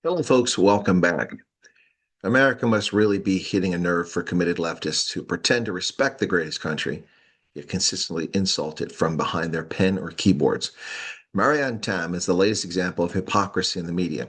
Hello, folks. Welcome back. America must really be hitting a nerve for committed leftists who pretend to respect the greatest country, yet consistently insult it from behind their pen or keyboards. Marianne Tam is the latest example of hypocrisy in the media.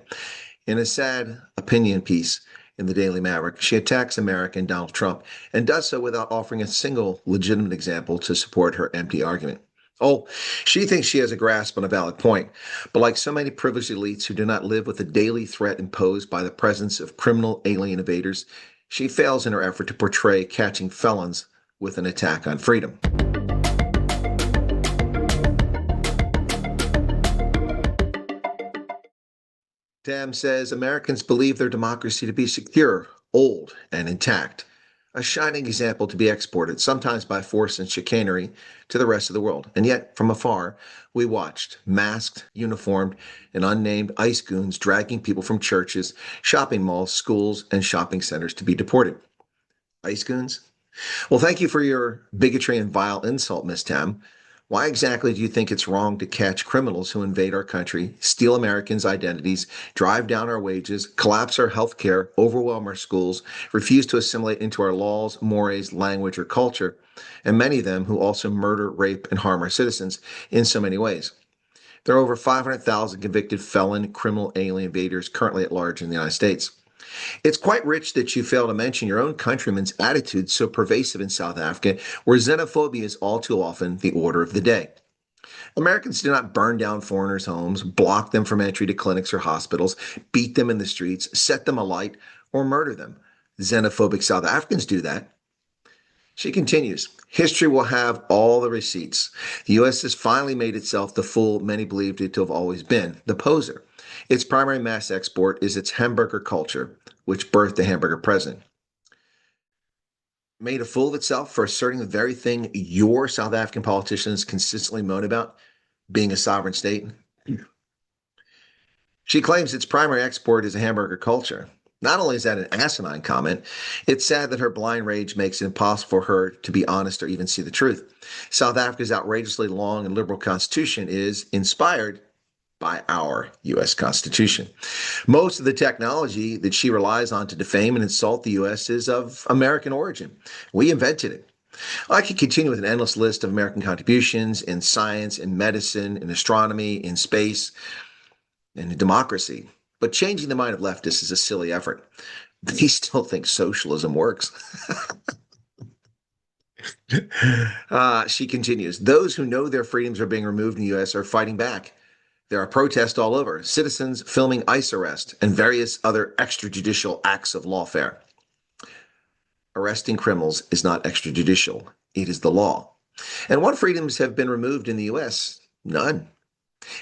In a sad opinion piece in the Daily Maverick, she attacks America and Donald Trump and does so without offering a single legitimate example to support her empty argument. Oh, she thinks she has a grasp on a valid point, but like so many privileged elites who do not live with the daily threat imposed by the presence of criminal alien invaders, she fails in her effort to portray catching felons with an attack on freedom. Tam says Americans believe their democracy to be secure, old, and intact, a shining example to be exported, sometimes by force and chicanery, to the rest of the world. And yet, from afar, we watched masked, uniformed, and unnamed ICE goons dragging people from churches, shopping malls, schools, and shopping centers to be deported. ICE goons? Well, thank you for your bigotry and vile insult, Miss Tam. Why exactly do you think it's wrong to catch criminals who invade our country, steal Americans' identities, drive down our wages, collapse our health care, overwhelm our schools, refuse to assimilate into our laws, mores, language, or culture, and many of them who also murder, rape, and harm our citizens in so many ways? There are over 500,000 convicted felon criminal alien invaders currently at large in the United States. It's quite rich that you fail to mention your own countrymen's attitude so pervasive in South Africa, where xenophobia is all too often the order of the day. Americans do not burn down foreigners' homes, block them from entry to clinics or hospitals, beat them in the streets, set them alight, or murder them. Xenophobic South Africans do that. She continues, history will have all the receipts. The U.S. has finally made itself the fool many believed it to have always been, the poser. Its primary mass export is its hamburger culture, which birthed the hamburger president. Made a fool of itself for asserting the very thing your South African politicians consistently moan about, being a sovereign state. She claims its primary export is a hamburger culture. Not only is that an asinine comment, it's sad that her blind rage makes it impossible for her to be honest or even see the truth. South Africa's outrageously long and liberal constitution is inspired by our U.S. Constitution. Most of the technology that she relies on to defame and insult the U.S. is of American origin. We invented it. I could continue with an endless list of American contributions in science, in medicine, in astronomy, in space, and in democracy. But changing the mind of leftists is a silly effort. They still think socialism works. She continues, those who know their freedoms are being removed in the U.S. are fighting back. There are protests all over, citizens filming ICE arrest and various other extrajudicial acts of lawfare. Arresting criminals is not extrajudicial. It is the law. And what freedoms have been removed in the U.S.? None.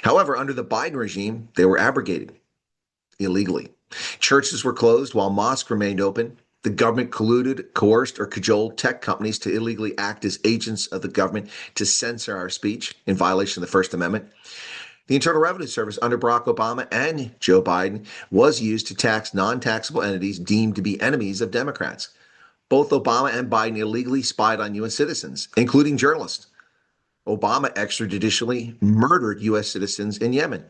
However, under the Biden regime, they were abrogated illegally. Churches were closed while mosques remained open. The government colluded, coerced, or cajoled tech companies to illegally act as agents of the government to censor our speech in violation of the First Amendment. The Internal Revenue Service under Barack Obama and Joe Biden was used to tax non-taxable entities deemed to be enemies of Democrats. Both Obama and Biden illegally spied on U.S. citizens, including journalists. Obama extrajudicially murdered U.S. citizens in Yemen.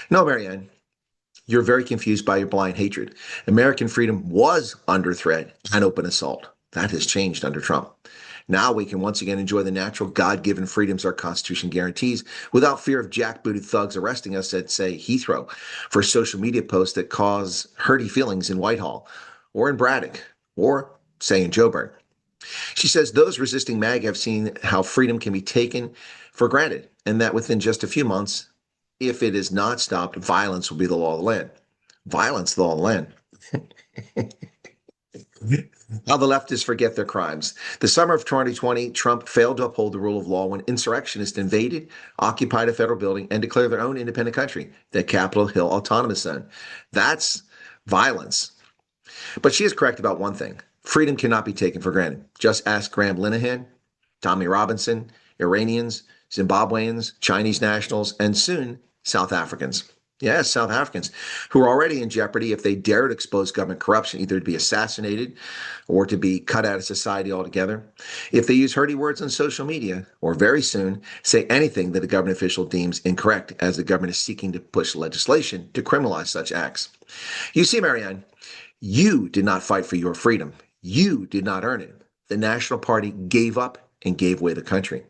No, Marianne, you're very confused by your blind hatred. American freedom was under threat and open assault. That has changed under Trump. Now we can once again enjoy the natural God-given freedoms our Constitution guarantees without fear of jackbooted thugs arresting us at, say, Heathrow for social media posts that cause hurty feelings in Whitehall or in Braddock or, say, in Joburg. She says those resisting MAG have seen how freedom can be taken for granted and that within just a few months, if it is not stopped, violence will be the law of the land. Violence, the law of the land. How the leftists forget their crimes. The summer of 2020, Trump failed to uphold the rule of law when insurrectionists invaded, occupied a federal building, and declared their own independent country, the Capitol Hill Autonomous Zone. That's violence. But she is correct about one thing. Freedom cannot be taken for granted. Just ask Graham Linehan, Tommy Robinson, Iranians, Zimbabweans, Chinese nationals, and soon South Africans. Yes, South Africans who are already in jeopardy if they dare to expose government corruption, either to be assassinated or to be cut out of society altogether. If they use hurty words on social media, or very soon say anything that a government official deems incorrect, as the government is seeking to push legislation to criminalize such acts. You see, Marianne, you did not fight for your freedom. You did not earn it. The National Party gave up and gave away the country.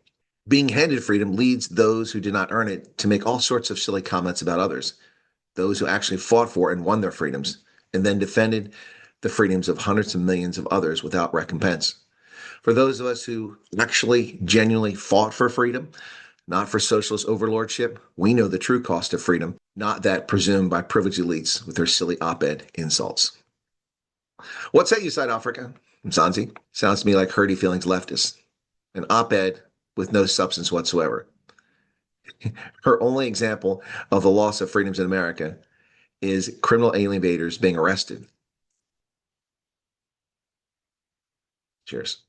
Being handed freedom leads those who did not earn it to make all sorts of silly comments about others, those who actually fought for and won their freedoms, and then defended the freedoms of hundreds of millions of others without recompense. For those of us who actually genuinely fought for freedom, not for socialist overlordship, we know the true cost of freedom, not that presumed by privileged elites with their silly op-ed insults. What say you, South Africa? Mzansi? Sounds to me like hurty feelings leftists. An op-ed with no substance whatsoever. Her only example of the loss of freedoms in America is criminal alien invaders being arrested. Cheers.